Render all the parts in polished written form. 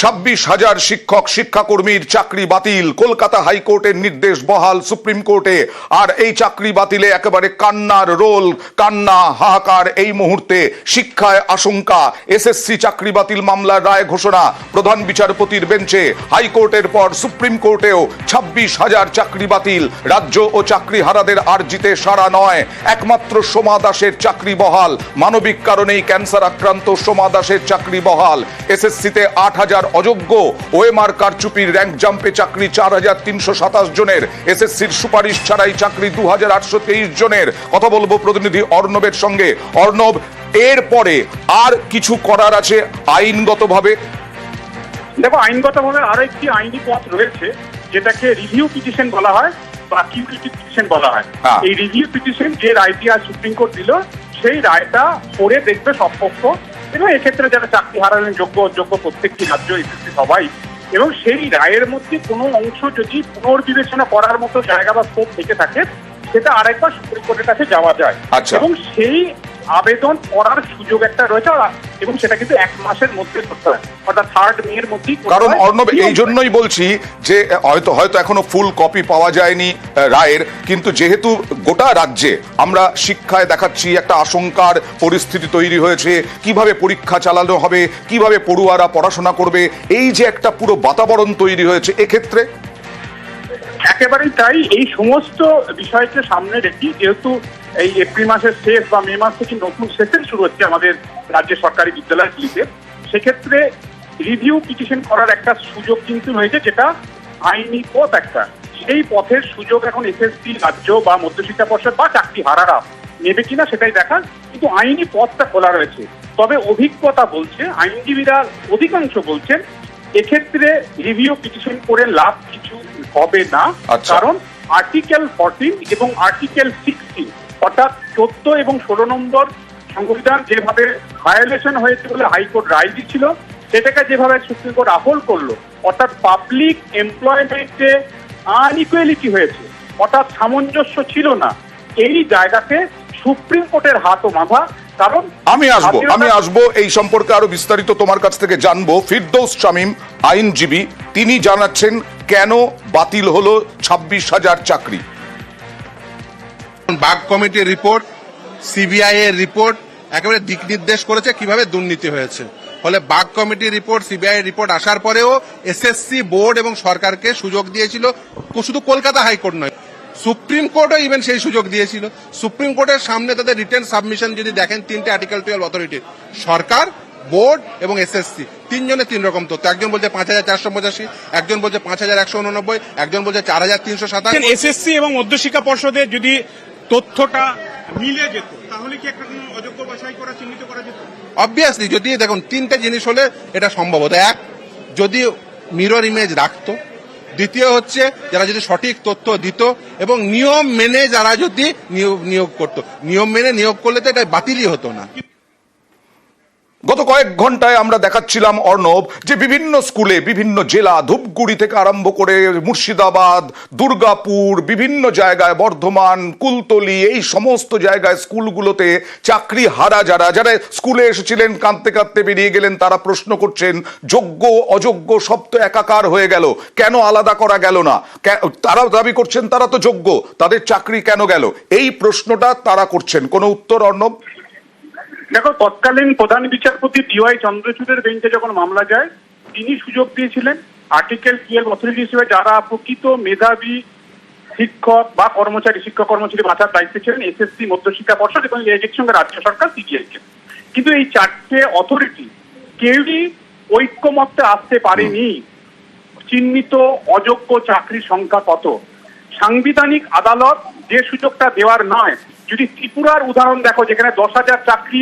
26,000 শিক্ষক শিক্ষাকর্মীর চাকরি বাতিল, কলকাতা হাইকোর্টের নির্দেশ বহাল সুপ্রিম কোর্টে। আর এই চাকরি বাতিলে একেবারে কান্নার রোল, কান্না হাহাকার এই মুহূর্তে। শিক্ষায় আশঙ্কা, এসএসসি চাকরি বাতিল মামলার রায় ঘোষণা প্রধান বিচারপতির বেঞ্চে। হাইকোর্টের পর সুপ্রিম কোর্টেও 26,000 চাকরি বাতিল। রাজ্য ও চাকরিহারাদের আর্জিতে সাড়া নয়, একমাত্র সোমা দাসের চাকরি বহাল। মানবিক কারণেই ক্যান্সার আক্রান্ত সোমা দাসের চাকরি বহাল। এসএসসিতে 8,000 অযোগ্য, ওএমআর কারচুপির র্যাঙ্ক জাম্পে চাকরি 4,327 জনের। এসএসসির সুপারিশ ছাড়াই চাকরি 2,823 জনের। কথা বলবো প্রতিনিধি অর্ণবের সঙ্গে। অর্ণব, এর পরে আর কিছু করার আছে আইনগতভাবে? দেখো, আইনগতভাবে আরো একটি আইনি পথ রয়েছে, যেটাকে রিভিউ পিটিশন বলা হয় বা কিউরিটি পিটিশন বলা হয়। এই রিভিউ পিটিশন যে রায়টি আজ সুপ্রিম কোর্ট দিল, সেই রায়টা পড়ে দেখবে সব পক্ষ, এবং এক্ষেত্রে যারা চাকরি হারালেন যোগ্য অযোগ্য প্রত্যেকটি রাজ্য এসএসসি সবাই, এবং সেই রায়ের মধ্যে কোনো অংশ যদি পুনর্বিবেচনা করার মতো জায়গা বা স্কোপ থেকে থাকে, সেটা আরেকবার সুপ্রিম কোর্টের কাছে যাওয়া যায়। এবং সেই আবেদন করার সুযোগ একটা রয়েছে, এবং সেটা কিন্তু 1 মাসের মধ্যে করতে হয়, অর্থাৎ 3 মের মধ্যেই। কারণ অর্ণব, এই জন্যই বলছি যে হয়তো এখনো ফুল কপি পাওয়া যায়নি রায়ের, কিন্তু যেহেতু গোটা রাজ্যে আমরা শিক্ষায় দেখাচ্ছি একটা আশঙ্কার পরিস্থিতি তৈরি হয়েছে, কিভাবে পরীক্ষা চালানো হবে, কিভাবে পড়ুয়ারা পড়াশোনা করবে, এই যে একটা পুরো বাতাবরণ তৈরি হয়েছে, এক্ষেত্রে একেবারেই তাই। এই সমস্ত বিষয়কে সামনে রেখে, যেহেতু এই এপ্রিল মাসের শেষ বা মে মাস থেকে নতুন সেশন শুরু হচ্ছে আমাদের রাজ্যের সরকারি বিদ্যালয়গুলিতে, সেক্ষেত্রে রিভিউ পিটিশন করার একটা সুযোগ কিন্তু হয়েছে, যেটা আইনি পথ একটা। সেই পথের সুযোগ এখন এসএসসি, রাজ্য বা মধ্যশিক্ষা পর্ষদ বা চাকরি হারারা নেবে কিনা সেটাই দেখা, কিন্তু আইনি পথটা খোলা রয়েছে। তবে অভিজ্ঞতা বলছে, আইনজীবীরা অধিকাংশ বলছেন, এক্ষেত্রে রিভিউ পিটিশন করে লাভ কিছু হবে না। কারণ আর্টিকেল 14 এবং আর্টিকেল 16, অর্থাৎ 14 এবং 16 নম্বর সংবিধান যেভাবে ভায়োলেশন হয়েছে বলে হাইকোর্ট রায় দিচ্ছিল, সেটাকে যেভাবে সুপ্রিম কোর্ট আপহোল্ড করলো, অর্থাৎ পাবলিক এমপ্লয়মেন্টে আনইকুয়ালিটি হয়েছে, অর্থাৎ সামঞ্জস্য ছিল না, এই জায়গাতে সুপ্রিম কোর্টের হাতও বাঁধা। কারণ আমি আসবো এই সম্পর্কে আরো বিস্তারিত তোমার কাছ থেকে জানবো। ফিরদৌস শামীম আইনজীবী, তিনি জানাচ্ছেন কেন বাতিল হলো 26,000 চাকরি। বাগ কমিটির রিপোর্ট, সিবিআই এর রিপোর্ট একেবারে দিক নির্দেশ করেছে কিভাবে দুর্নীতি হয়েছে। ফলে বাগ কমিটির রিপোর্ট, সিবিআই এর রিপোর্ট আসার পরেও এসএসসি বোর্ড এবং সরকারকে সুযোগ দিয়েছিল, শুধু কলকাতা হাইকোর্ট নয়, সুপ্রিম কোর্টও ইভেন সেই সুযোগ দিয়েছিল। সুপ্রিম কোর্টের সামনে তাদের রিটেন সাবমিশন যদি দেখেন, 3টে আর্টিকেল 12 অথরিটি, সরকার, বোর্ড এবং এসএসসি, 3 জনে 3 রকম তথ্য। একজন বলছে 5,485, একজন বলছে 5,189, একজন বলছে 4,327। এসএসসি এবং মধ্যশিক্ষা পর্ষদের যদি তথ্যটা মিলে যেত, তাহলে কি একটা কোনো অযোগ্য বাছাই করা, চিহ্নিত করা যেত? অবভিয়াসলি, যদি দেখুন 3টে জিনিস হলে এটা সম্ভব হতো। এক, যদি মিরর ইমেজ রাখতো। দ্বিতীয় হচ্ছে, যারা যদি সঠিক তথ্য দিত এবং নিয়ম মেনে যারা যদি নিয়োগ করত। নিয়ম মেনে নিয়োগ করলে তো এটা বাতিলই হতো না। গত কয়েক ঘন্টায় আমরা দেখাচ্ছিলাম অর্ণব, যে বিভিন্ন স্কুলে, বিভিন্ন জেলা, ধূপগুড়ি থেকে আরম্ভ করে মুর্শিদাবাদ, দুর্গাপুর, বিভিন্ন জায়গায়, বর্ধমান, কুলতলি, এই সমস্ত জায়গায় স্কুলগুলোতে চাকরি হারা যারা স্কুলে এসেছিলেন, কাঁদতে কাঁদতে বেরিয়ে গেলেন, তারা প্রশ্ন করছেন যোগ্য অযোগ্য সব তো একাকার হয়ে গেল, কেন আলাদা করা গেল না? তারা দাবি করছেন তারা তো যোগ্য, তাদের চাকরি কেন গেল? এই প্রশ্নটা তারা করছেন। কোনো উত্তর অর্ণব? দেখো, তৎকালীন প্রধান বিচারপতি ডিওয়াই চন্দ্রচূড়ের বেঞ্চে যখন মামলা যায়, তিনি সুযোগ দিয়েছিলেন আর্টিকেল 12 অথরিটি হিসেবে যারা প্রকৃত মেধাবী শিক্ষক বা কর্মচারী, শিক্ষক কর্মচারী বাছার দায়িত্বে ছিলেন এসএসসি, মধ্যশিক্ষা পর্ষদ এবং এর সঙ্গে রাজ্য সরকার, সিবিআইকে। কিন্তু এই 4টে অথরিটি কেউই ঐক্যমত্যে আসতে পারেনি চিহ্নিত অযোগ্য চাকরির সংখ্যা কত। সাংবিধানিক আদালত যে সুযোগটা দেওয়ার নয়, যদি ত্রিপুরার উদাহরণ দেখো, যেখানে 10,000 চাকরি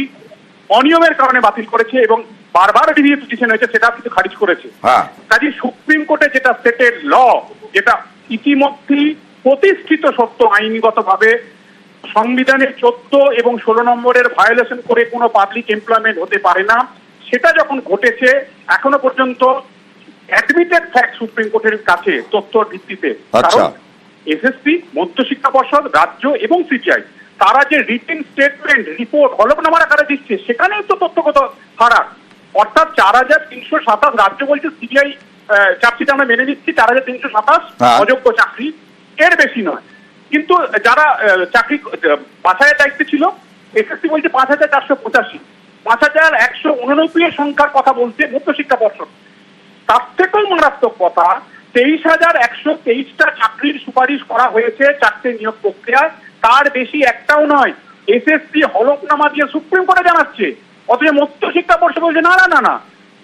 অনিয়মের কারণে বাতিল করেছে এবং বারবার রিভিউ পিটিশন হয়েছে, সেটা কিন্তু খারিজ করেছে। কাজে সুপ্রিম কোর্টে যেটা সেটের ল, যেটা ইতিমধ্যেই প্রতিষ্ঠিত সত্য আইনগতভাবে, সংবিধানের 14 এবং 16 নম্বরের ভায়োলেশন করে কোনো পাবলিক এমপ্লয়মেন্ট হতে পারে না, সেটা যখন ঘটেছে, এখনো পর্যন্ত অ্যাডমিটেড ফ্যাক্ট সুপ্রিম কোর্টের কাছে তথ্যর ভিত্তিতে। কারণ এসএসসি, মধ্যশিক্ষা পর্ষদ, রাজ্য এবং সিবিআই তারা যে রিটেন স্টেটমেন্ট, রিপোর্ট, হলফনামার আকারে দিচ্ছে, সেখানেই তো তথ্যগত ফারাক। অর্থাৎ 4,327, রাজ্য বলছে সিবিআই চার্জশিট আমরা মেনে নিচ্ছি 4,327 হ্যাঁ। অযোগ্য চাকরি, এর বেশি নয়। কিন্তু যারা চাকরি বাছাইয়ের দায়িত্বে ছিল, এসএসসি বলছে 5,485, 5,189 এর সংখ্যার কথা বলছে মধ্যশিক্ষা পর্ষদ। তার থেকেও মারাত্মক কথা, 23,123টা চাকরির সুপারিশ করা হয়েছে 4টে নিয়োগ প্রক্রিয়ায়, তার বেশি একটাও নয়। এসএসসি হলফনামা দিয়ে সুপ্রিম কোর্টে জানাচ্ছে, অথচ মধ্যশিক্ষা পর্ষদ বলছে না না না না,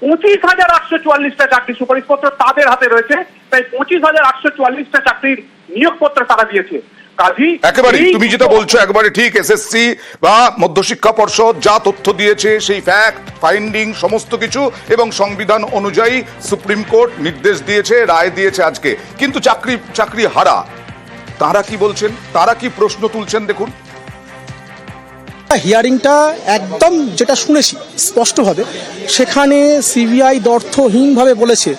25,844টা চাকরির সুপারিশপত্র তাদের হাতে রয়েছে, তাই 25,844টা চাকরির নিয়োগপত্র তারা দিয়েছে। কাজেই একেবারে তুমি যেটা বলছো একেবারে ঠিক। এসএসসি বা মধ্যশিক্ষা পর্ষদ যা তথ্য দিয়েছে সেই ফ্যাক্ট ফাইন্ডিং সমস্ত কিছু এবং সংবিধান অনুযায়ী সুপ্রিম কোর্ট নির্দেশ দিয়েছে, রায় দিয়েছে আজকে। কিন্তু চাকরি হারা তারা কি বলছেন, তারা কি প্রশ্ন তুলছেন দেখুন। হিয়ারিংটা একদম যেটা শুনেছি স্পষ্টভাবে, সেখানে সিবিআই অর্থহীনভাবে বলেছে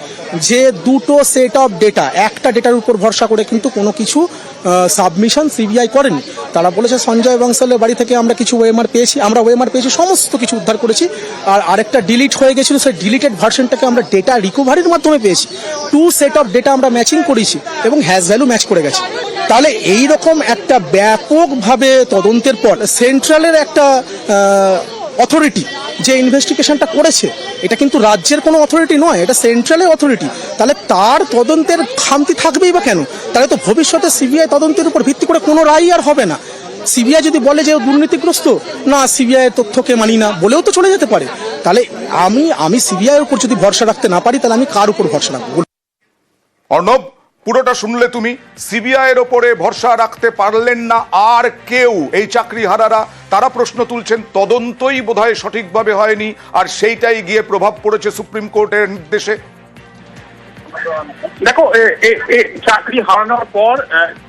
যে দুটো সেট অফ ডেটা, একটা ডেটার উপর ভরসা করে কিন্তু কোনো কিছু সাবমিশন সিবিআই করেনি। তারা বলেছে সঞ্জয় বংশালের বাড়ি থেকে আমরা কিছু ওএমআর পেয়েছি, সমস্ত কিছু উদ্ধার করেছি, আর আরেকটা ডিলিট হয়ে গেছিল, সেই ডিলিটেড ভার্সনটাকে আমরা ডেটা রিকভারির মাধ্যমে পেয়েছি। 2 সেট অফ ডেটা আমরা ম্যাচিং করেছি এবং হ্যাশ ভ্যালু ম্যাচ করে গেছে। তাহলে এই রকম একটা ব্যাপকভাবে তদন্তের পর সেন্ট্রালের একটা অথরিটি যে ইনভেস্টিগেশনটা করেছে, এটা কিন্তু রাজ্যের কোনো অথরিটি নয়, এটা সেন্ট্রালের অথরিটি, তাহলে তার তদন্তের খামতি থাকবেই বা কেন? তাহলে তো ভবিষ্যতে সিবিআই তদন্তের উপর ভিত্তি করে কোনো রায় আর হবে না। সিবিআই যদি বলে যে ও দুর্নীতিগ্রস্ত, না সিবিআই এর তথ্যকে মানি না বলেও তো চলে যেতে পারে। তাহলে আমি সিবিআই এর উপর যদি ভরসা রাখতে না পারি, তাহলে আমি কার উপর ভরসা রাখবো? অর্ণব, পুরোটা শুনলে তুমি। সিবিআই এর ওপরে ভরসা রাখতে পারলেন না আর কেউ। এই চাকরি হারারা তারা প্রশ্ন তুলছেন তদন্তই বোধহয় সঠিকভাবে হয়নি, আর সেইটাই গিয়ে প্রভাব পড়েছে সুপ্রিম কোর্টের নির্দেশে। দেখো, চাকরি হারানোর পর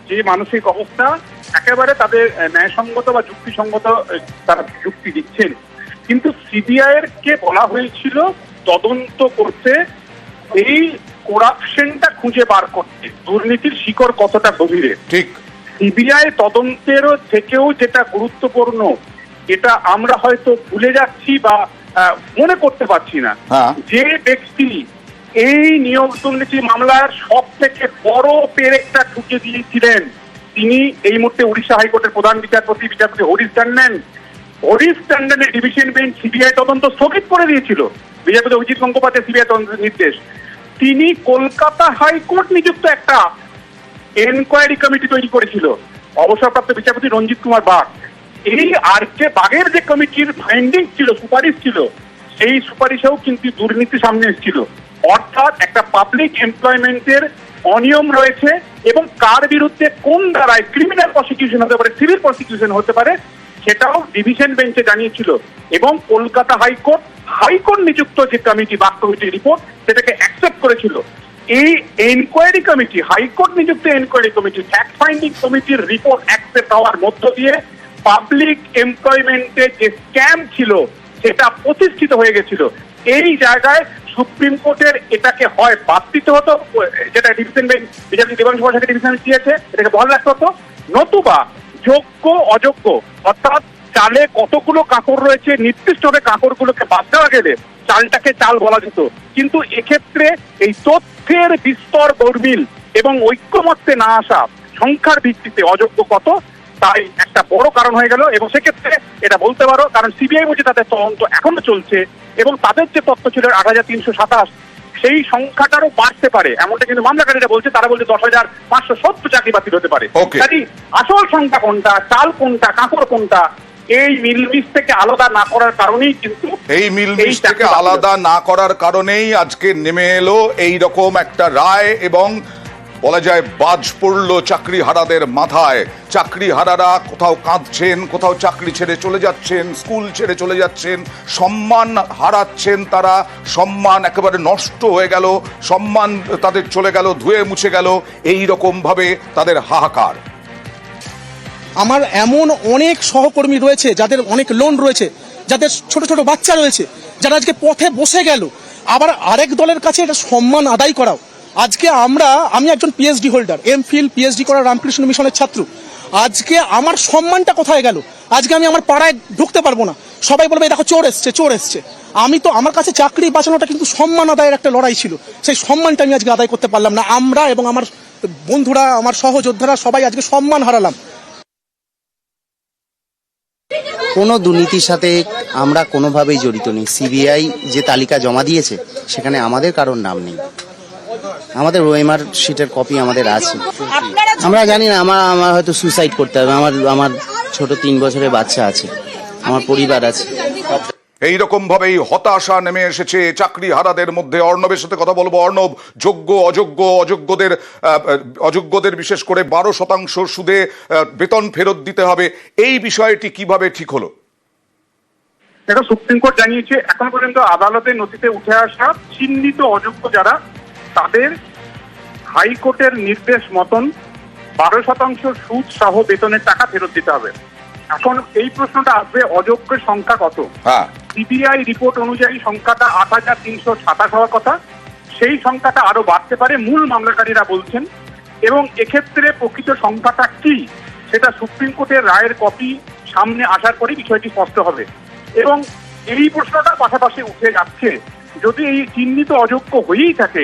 যে মানসিক অবস্থা, একেবারে তাদের ন্যায়সঙ্গত বা যুক্তিসঙ্গত তারা যুক্তি দিচ্ছেন। কিন্তু সিবিআই এর কে বলা হয়েছিল তদন্ত করতে, এই করাপশনটা খুঁজে বার করতে, দুর্নীতির শিকড় কতটা গভীরে। ঠিক। সিবিআই তদন্তেরও থেকেও যেটা গুরুত্বপূর্ণ, এটা আমরা হয়তো ভুলে যাচ্ছি বা মনে করতে পারছি না। যে ব্যক্তি এই নিয়োগ দুর্নীতি মামলার সব থেকে বড় পেরেকটা ঠুকে দিয়েছিলেন, তিনি এই মুহূর্তে উড়িষ্যা হাইকোর্টের প্রধান বিচারপতি হরিশ ট্যান্ডনের ডিভিশন বেঞ্চ সিবিআই তদন্ত স্থগিত করে দিয়েছিল। বিচারপতি অভিজিৎ গঙ্গোপাধ্যায় সিবিআই তদন্তের নির্দেশ। তিনি কলকাতা হাইকোর্ট নিযুক্ত একটা এনকোয়ারি কমিটি তৈরি করেছিল, অবসরপ্রাপ্ত বিচারপতি রঞ্জিত কুমার বাগ। এই আর কে বাগের যে কমিটির ফাইন্ডিং ছিল, সুপারিশ ছিল, সেই সুপারিশেও কিন্তু দুর্নীতি সামনে এসেছিল। অর্থাৎ একটা পাবলিক এমপ্লয়মেন্টের অনিয়ম রয়েছে, এবং কার বিরুদ্ধে কোন ধারায় ক্রিমিনাল প্রসিকিউশন হতে পারে, সিভিল প্রসিকিউশন হতে পারে, সেটাও ডিভিশন বেঞ্চে জানিয়েছিল। এবং কলকাতা হাইকোর্ট নিযুক্ত যে কমিটি, বাগ কমিটির রিপোর্ট, সেটাকে অ্যাকসেপ্ট করেছিল। এই এনকোয়ারি কমিটি, হাইকোর্ট নিযুক্ত এনকোয়ারি কমিটি, ফ্যাক্ট ফাইন্ডিং কমিটির রিপোর্ট অ্যাকসেপ্ট হওয়ার মধ্য দিয়ে পাবলিক এমপ্লয়মেন্টে যে স্ক্যাম ছিল সেটা প্রতিষ্ঠিত হয়ে গেছিল। এই জায়গায় সুপ্রিম কোর্টের এটাকে হয় বাদ দিতে হতো, যেটা ডিভিশন বেঞ্চ বিচারপতি দেবাংশু বসাকে ডিভিশন দিয়েছে, এটাকে বহাল রাখতে হতো, নতুবা যোগ্য অযোগ্য, অর্থাৎ চালে কতগুলো কাঁকড় রয়েছে নির্দিষ্টভাবে কাঁকড়গুলোকে বাদ দেওয়া গেলে চালটাকে চাল বলা যেত। কিন্তু এক্ষেত্রে এই তথ্যের বিস্তর গরমিল এবং ঐক্যমত্যে না আসা, সংখ্যার ভিত্তিতে অযোগ্য কত, তাই একটা বড় কারণ হয়ে গেল। এবং সেক্ষেত্রে এটা বলতে পারো, কারণ সিবিআই বলছে তাদের তদন্ত এখনো চলছে, এবং তাদের যে তথ্য ছিল 8,327, সেই সংখ্যাটারও বাড়তে পারে, এমনটা কিন্তু মামলাকারীরা বলছে। তারা বলছে 10,570 চাকরি বাতিল হতে পারে। কাজেই আসল সংখ্যা কোনটা, চাল কোনটা, কাঁকড় কোনটা, এই মিলমিশ থেকে আলাদা না করার কারণেই কিন্তু আজকে নেমে এলো এই রকম একটা রায়, এবং বলা যায় বাজ পড়লো চাকরি হারাদের মাথায়। চাকরি হারারা কোথাও কাঁদছেন, কোথাও চাকরি ছেড়ে চলে যাচ্ছেন, স্কুল ছেড়ে চলে যাচ্ছেন, সম্মান হারাচ্ছেন তারা, সম্মান একেবারে নষ্ট হয়ে গেল, সম্মান তাদের চলে গেল, ধুয়ে মুছে গেল, এই রকম ভাবে তাদের হাহাকার। আমার এমন অনেক সহকর্মী রয়েছে যাদের অনেক লোন রয়েছে, যাদের ছোট ছোট বাচ্চা রয়েছে, যারা আজকে পথে বসে গেল। আবার আরেক দলের কাছে এটা সম্মান আদায় করাও। আজকে আমি একজন পিএইচডি হোল্ডার, এমফিল পিএইচডি করা রামকৃষ্ণ মিশনের ছাত্র। আজকে আমার সম্মানটা কোথায় গেল? আজকে আমি আমার পাড়ায় ঢুকতে পারবো না, সবাই বলবে দেখো চোর এসছে। আমি তো, আমার কাছে চাকরি বাঁচানোটা কিন্তু সম্মান আদায়ের একটা লড়াই ছিল, সেই সম্মানটা আমি আজকে আদায় করতে পারলাম না। আমরা এবং আমার বন্ধুরা, আমার সহযোদ্ধারা সবাই আজকে সম্মান হারালাম। কোনো দুর্নীতির সাথে আমরা কোনোভাবেই জড়িত নেই। সিবিআই যে তালিকা জমা দিয়েছে সেখানে আমাদের কারোর নাম নেই। আমাদের ওএমআর শিটের কপি আমাদের আছে। আমরা জানি না, আমার হয়তো সুসাইড করতে হবে। আমার ছোট 3 বছরের বাচ্চা আছে, আমার পরিবার আছে। এইরকম ভাবেই হতাশা নেমে এসেছে চাকরি হারাদের মধ্যে। অর্ণবের সাথে কথা বলবো। অর্ণব, যোগ্য অযোগ্যদের বিশেষ করে 12% সুদে বেতন ফেরত দিতে হবে, এই বিষয়টি কিভাবে ঠিক হলো? দেখো, সুপ্রিম কোর্ট জানিয়েছে এখন পর্যন্ত আদালতের নথিতে উঠে আসা চিহ্নিত অযোগ্য যারা, তাদের হাইকোর্টের নির্দেশ মতন 12% সুদ সহ বেতনের টাকা ফেরত দিতে হবে। এখন এই প্রশ্নটা আসবে, অযোগ্যের সংখ্যা কত? হ্যাঁ, সিবিআই রিপোর্ট অনুযায়ী সংখ্যাটা 8,327 হওয়ার কথা। সেই সংখ্যাটা আরো বাড়তে পারে, মূল মামলাকারীরা বলছেন। এবং এক্ষেত্রে প্রকৃত সংখ্যাটা কি সেটা সুপ্রিম কোর্টের রায়ের কপি সামনে আসার পরে বিষয়টি স্পষ্ট হবে। এবং এই প্রশ্নটার পাশাপাশি উঠে যাচ্ছে, যদি এই চিহ্নিত অযোগ্য হয়েই থাকে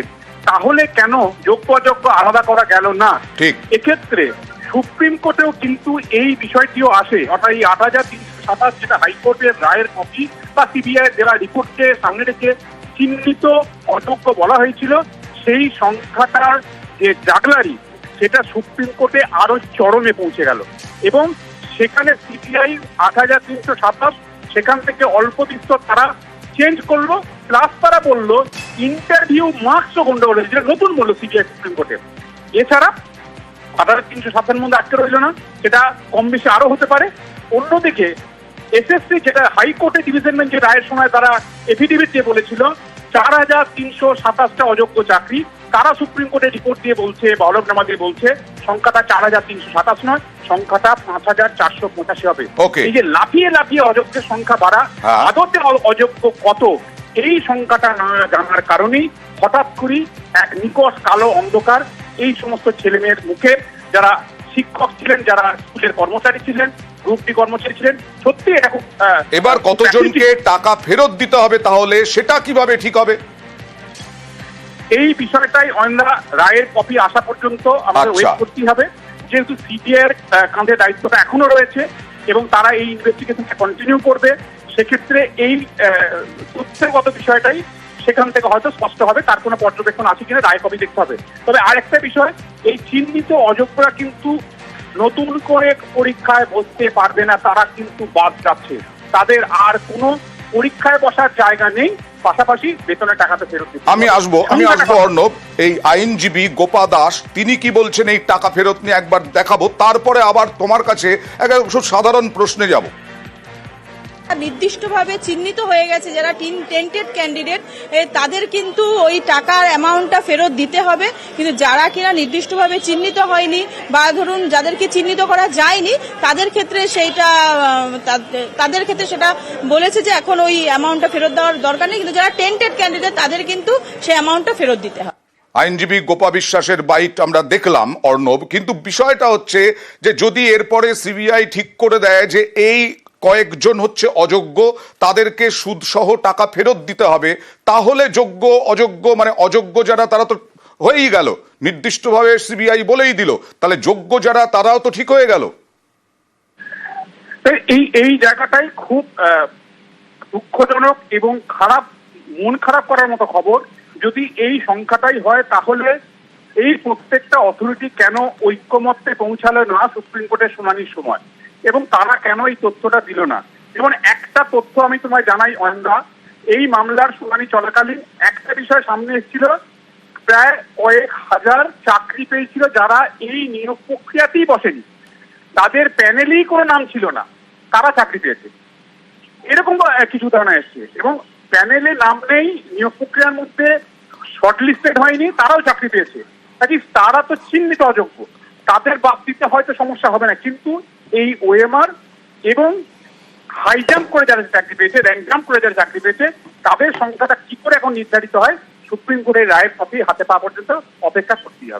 তাহলে কেন যোগ্য অযোগ্য আলাদা করা গেল না? ঠিক। এক্ষেত্রে সুপ্রিম কোর্টেও কিন্তু এই বিষয়টিও আসে, অর্থাৎ এই 8,327 যেটা হাইকোর্টের রায়ের কপি বা সিবিআই দেওয়া রিপোর্টকে সামনে রেখে চিহ্নিত অযোগ্য বলা হয়েছিল, সেই সংখ্যাটার যে জাগলারি সেটা সুপ্রিম কোর্টে আরো চরমে পৌঁছে গেল। এবং সেখানে সিবিআই 8,327 সেখান থেকে অল্প বিস্তর তারা চেঞ্জ করলো, প্লাস তারা বললো ইন্টারভিউ মার্কসও গন্ডগোল হয়েছে, যেটা নতুন বললো সিবিআই সুপ্রিম কোর্টে। এছাড়া 8,307 মধ্যে আটকে রইল না, সেটা কম বেশি আরো হতে পারে। অন্যদিকে এসএসসি যেটা হাইকোর্টে ডিভিশন বেঞ্চে রায়ের সময় তারা এফিডেভিট দিয়ে বলেছিল 4,327টা অযোগ্য চাকরি, তারা সুপ্রিম কোর্টে রিপোর্ট দিয়ে বলছে বা হলফনামা দিয়ে বলছে সংখ্যাটা 4,327 নয়, সংখ্যাটা 5,485 হবে। এই যে লাফিয়ে লাফিয়ে অযোগ্যের সংখ্যা বাড়া, আদতে অযোগ্য কত এই সংখ্যাটা না জানার কারণেই হঠাৎ করে এক নিকষ কালো অন্ধকার এই সমস্ত ছেলেমেয়ের মুখে, যারা শিক্ষক ছিলেন, যারা স্কুলের কর্মচারী ছিলেন, গ্রুপ ডি কর্মচারী ছিলেন, সত্যি এবার কতজনকে টাকা ফেরত দিতে হবে তাহলে সেটা কিভাবে ঠিক হবে? এই বিষয়টাই অন্যরা রায়ের কপি আসা পর্যন্ত আমাদের ওয়েট করতে হবে। যেহেতু সিবিআই এর কাঁধে দায়িত্বটা এখনো রয়েছে এবং তারা এই ইনভেস্টিগেশনটা কন্টিনিউ করবে, সেক্ষেত্রে এই তথ্যগত বিষয়টাই সেখান থেকে হয়তো স্পষ্ট হবে, তার কোনো পর্যবেক্ষণ আছে কিনা রায় কপি দেখতে হবে। তবে আর একটা বিষয়, এই চিহ্নিত অযোগ্যরা কিন্তু নতুন করে পরীক্ষায় বসতে পারবে না, তারা কিন্তু বাদ যাচ্ছে, তাদের আর কোনো পরীক্ষায় বসার জায়গা নেই, পাশাপাশি বেতনের টাকাতে ফেরত দিতে। আমি আসবো অর্ণব। এই আইনজীবী গোপা দাস তিনি কি বলছেন এই টাকা ফেরত নিয়ে একবার দেখাবো, তারপরে আবার তোমার কাছে একটা সাধারণ প্রশ্নে যাব। নির্দিষ্টভাবে চিহ্নিত হয়ে গেছে যারা টেন্টেড ক্যান্ডিডেট, তাদের কিন্তু ওই টাকার অ্যামাউন্টটা ফেরত দিতে হবে। কিন্তু যারা কিনা নির্দিষ্টভাবে চিহ্নিত হয়নি বা ধরুন যাদেরকে চিহ্নিত করা যায়নি, তাদের ক্ষেত্রে সেটা বলেছে যে এখন ওই অ্যামাউন্টটা ফেরত দেওয়ার দরকার নেই। কিন্তু যারা টেন্টেড ক্যান্ডিডেট তাদের কিন্তু সেই অ্যামাউন্টটা ফেরত দিতে হবে। আইনজীবী গোপা বিশ্বাসের বাইট আমরা দেখলাম অর্ণব, কিন্তু বিষয়টা হচ্ছে যে যদি এরপরে সিবিআই ঠিক করে দেয় যে এই কয়েকজন হচ্ছে অযোগ্য, তাদেরকে সুদসহ টাকা ফেরত দিতে হবে, তাহলে যোগ্য অযোগ্য মানে অযোগ্য যারা তারা তো হয়েই গেল, নির্দিষ্টভাবে সিবিআই বলেই দিল, তাহলে যোগ্য যারা তারাও তো ঠিক হয়ে গেল। এই জায়গাটাই খুব দুঃখজনক এবং খারাপ, মন খারাপ করার মতো খবর। যদি এই সংখ্যাটাই হয় তাহলে এই প্রত্যেকটা অথরিটি কেন ঐক্যমত্যে পৌঁছালো না সুপ্রিম কোর্টের শুনানির সময়, এবং তারা কেন এই তথ্যটা দিল না। যেমন একটা তথ্য আমি তোমায় জানাই অয়ন্দা, এই মামলার শুনানি চলাকালীন একটা বিষয় সামনে এসেছিল, প্রায় কয়েক হাজার চাকরি পেয়েছিল যারা এই নিয়োগ প্রক্রিয়াতেই বসেনি, তাদের প্যানেলেই কোনো নাম ছিল না, তারা চাকরি পেয়েছে, এরকম কিছু ধারণা এসছে। এবং প্যানেলে নাম নেই, নিয়োগ প্রক্রিয়ার মধ্যে শর্টলিস্টেড হয়নি, তারাও চাকরি পেয়েছে, তারা তো চিহ্নিত অযোগ্য, তাদের বাদ দিতে হয়তো সমস্যা হবে না। কিন্তু এই ওএমআর এবং হাই জাম্প করে যারা চাকরি পেয়েছে, র্যাঙ্ক জাম্প করে যারা চাকরি পেয়েছে, তাদের সংখ্যাটা কি করে এখন নির্ধারিত হয়, সুপ্রিম কোর্টের রায়ের কপি হাতে পাওয়া পর্যন্ত অপেক্ষা করতেই হবে।